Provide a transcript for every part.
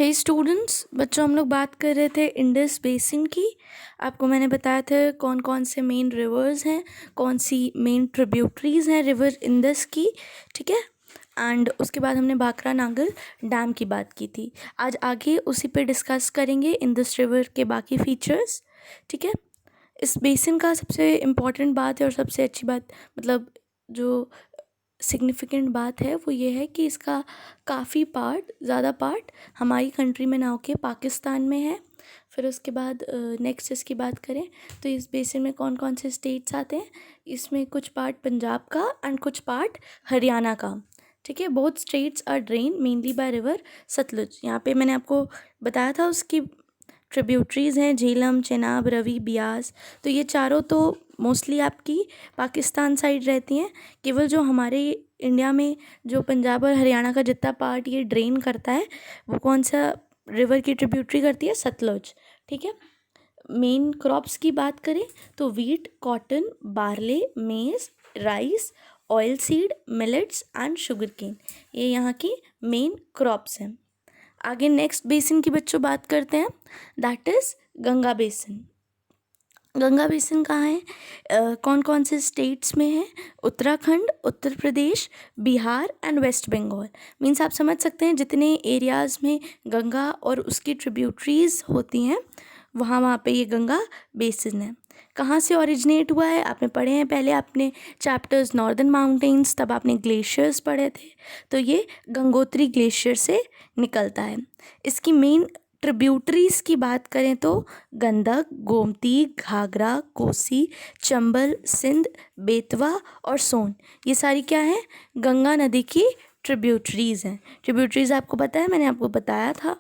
हे students, बच्चों हम लोग बात कर रहे थे इंडस बेसिन की। आपको मैंने बताया था कौन कौन से मेन रिवर्स हैं, कौन सी मेन ट्रिब्यूटरीज हैं रिवर इंडस की। ठीक है। एंड उसके बाद हमने भाखरा नागल डैम की बात की थी। आज आगे उसी पे डिस्कस करेंगे इंडस रिवर के बाकी फीचर्स। ठीक है। इस बेसिन का सबसे इम्पॉर्टेंट बात है और सबसे अच्छी बात, मतलब जो सिग्निफिकेंट बात है वो ये है कि इसका काफ़ी पार्ट, ज़्यादा पार्ट हमारी कंट्री में ना होके पाकिस्तान में है। फिर उसके बाद नेक्स्ट इसकी बात करें तो इस बेसिन में कौन कौन से स्टेट्स आते हैं। इसमें कुछ पार्ट पंजाब का एंड कुछ पार्ट हरियाणा का। ठीक है। Both states are drain mainly by river Sutlej. यहाँ पे मैंने आपको बताया था उसकी ट्रिब्यूटरीज़ हैं झेलम, चेनाब, रवि, बियास। तो ये चारों तो मोस्टली आपकी पाकिस्तान साइड रहती हैं। केवल जो हमारे इंडिया में जो पंजाब और हरियाणा का जितना पार्ट ये ड्रेन करता है वो कौन सा रिवर की ट्रिब्यूटरी करती है? सतलुज। ठीक है। मेन क्रॉप्स की बात करें तो wheat, cotton, barley, maize, rice, oil seed, millets and sugar cane, ये यहाँ की मेन क्रॉप्स हैं। आगे नेक्स्ट बेसिन की बच्चों बात करते हैं, that is Ganga basin. Ganga basin कहाँ है? कौन कौन से स्टेट्स में है? Uttarakhand, Uttar Pradesh, Bihar and West Bengal. Means आप समझ सकते हैं जितने एरियाज़ में गंगा और उसकी ट्रिब्यूटरीज होती हैं वहाँ पे ये गंगा बेसिन है। कहाँ से ओरिजिनेट हुआ है? आपने पढ़े हैं पहले आपने चैप्टर्स नॉर्दर्न माउंटेन्स, तब आपने ग्लेशियर्स पढ़े थे। तो ये गंगोत्री ग्लेशियर से निकलता है। इसकी मेन ट्रिब्यूटरीज की बात करें तो गंडक, गोमती, घाघरा, कोसी, चंबल, सिंध, बेतवा और सोन, ये सारी क्या हैं? गंगा नदी की ट्रिब्यूटरीज हैं। ट्रिब्यूटरीज आपको पता है, मैंने आपको बताया था।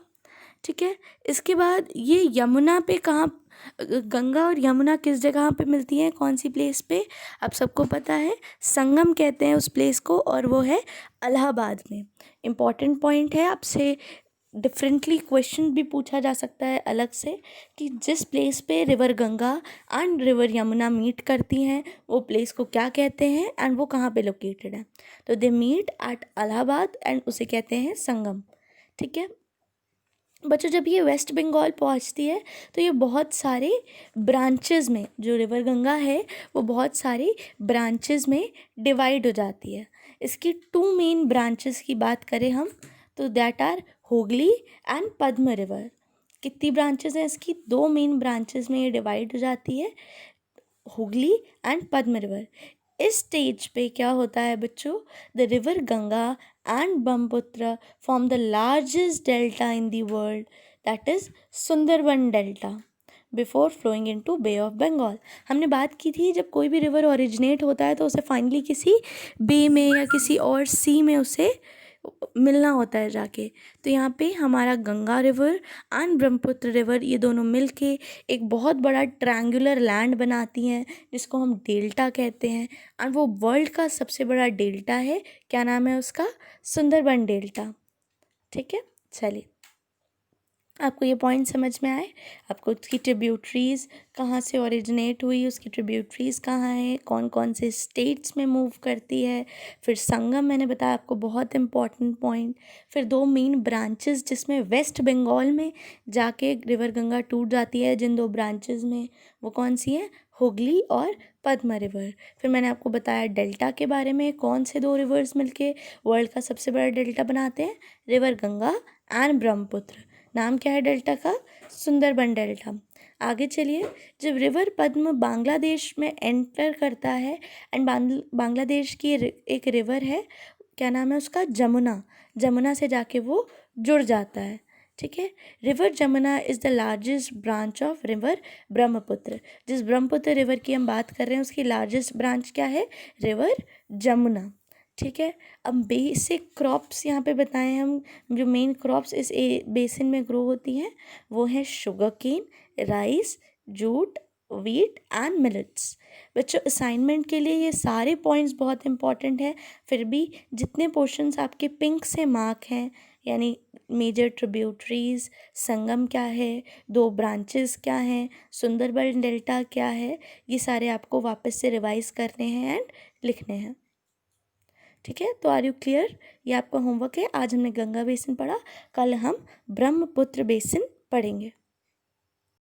ठीक है। इसके बाद ये यमुना पे कहाँ, गंगा और यमुना किस जगह पे मिलती हैं, कौन सी प्लेस पे? आप सबको पता है, संगम कहते हैं उस प्लेस को, और वो है इलाहाबाद में। इम्पॉर्टेंट पॉइंट है, आपसे डिफरेंटली क्वेश्चन भी पूछा जा सकता है अलग से कि जिस प्लेस पे river Ganga and river Yamuna meet करती हैं वो प्लेस को क्या कहते हैं एंड वो कहाँ पे लोकेटेड है। तो they meet at Allahabad and उसे कहते हैं संगम। ठीक है बच्चों, जब ये वेस्ट बंगाल पहुंचती है तो ये बहुत सारे ब्रांचेस में, जो रिवर गंगा है वो बहुत सारी ब्रांचेस में डिवाइड हो जाती है। इसकी 2 मेन ब्रांचेस की बात करें हम तो that are Hooghly and Padma river. कितनी ब्रांचेस हैं इसकी? 2 मेन ब्रांचेस में ये डिवाइड हो जाती है, हुगली एंड पद्म रिवर। इस स्टेज पे क्या होता है बच्चों? The river Ganga and Brahmaputra form the largest delta in the world, that is Sundarban delta, before flowing into bay of Bengal. हमने बात की थी जब कोई भी रिवर ओरिजिनेट होता है तो उसे फाइनली किसी बे में या किसी और सी में उसे मिलना होता है जाके। तो यहाँ पे हमारा Ganga river and Brahmaputra river ये दोनों मिलके एक बहुत बड़ा ट्रायंगुलर लैंड बनाती हैं जिसको हम डेल्टा कहते हैं। एंड वो वर्ल्ड का सबसे बड़ा डेल्टा है। क्या नाम है उसका? सुंदरबन डेल्टा। ठीक है, चलिए आपको ये पॉइंट समझ में आए? आपको उसकी ट्रिब्यूटरीज कहाँ से ओरिजिनेट हुई, उसकी ट्रिब्यूटरीज कहाँ है, कौन कौन से स्टेट्स में मूव करती है। फिर संगम मैंने बताया आपको, बहुत इंपॉर्टेंट पॉइंट। फिर 2 मेन ब्रांचेस जिसमें वेस्ट बंगाल में जाके रिवर गंगा टूट जाती है, जिन 2 ब्रांचेस में वो कौन सी हैं? हुगली और पद्मा रिवर। फिर मैंने आपको बताया डेल्टा के बारे में, कौन से 2 रिवर्स मिलके वर्ल्ड का सबसे बड़ा डेल्टा बनाते हैं? River Ganga and Brahmaputra. नाम क्या है डेल्टा का? सुंदरबन डेल्टा। आगे चलिए, जब रिवर पद्म बांग्लादेश में एंटर करता है एंड बांग्लादेश की एक रिवर है, क्या नाम है उसका? जमुना। जमुना से जाके वो जुड़ जाता है। ठीक है। River Jamuna is the largest branch of river Brahmaputra. जिस ब्रह्मपुत्र रिवर की हम बात कर रहे हैं उसकी लार्जेस्ट ब्रांच क्या है? रिवर जमुना। ठीक है। अब बेसिक क्रॉप्स यहाँ पे बताएं हम, जो मेन क्रॉप्स इस बेसिन में ग्रो होती हैं वो है sugar cane, rice, jute, wheat and millets. बच्चों असाइनमेंट के लिए ये सारे पॉइंट्स बहुत इंपॉर्टेंट हैं, फिर भी जितने पोर्शंस आपके पिंक से मार्क हैं, यानी मेजर ट्रिब्यूटरीज, संगम क्या है, 2 ब्रांचेस क्या हैं, सुंदरबन डेल्टा क्या है, ये सारे आपको वापस से रिवाइज करने हैं एंड लिखने हैं। ठीक है, तो आर यू क्लियर? ये आपका होमवर्क है। आज हमने गंगा बेसिन पढ़ा, कल हम ब्रह्मपुत्र बेसिन पढ़ेंगे।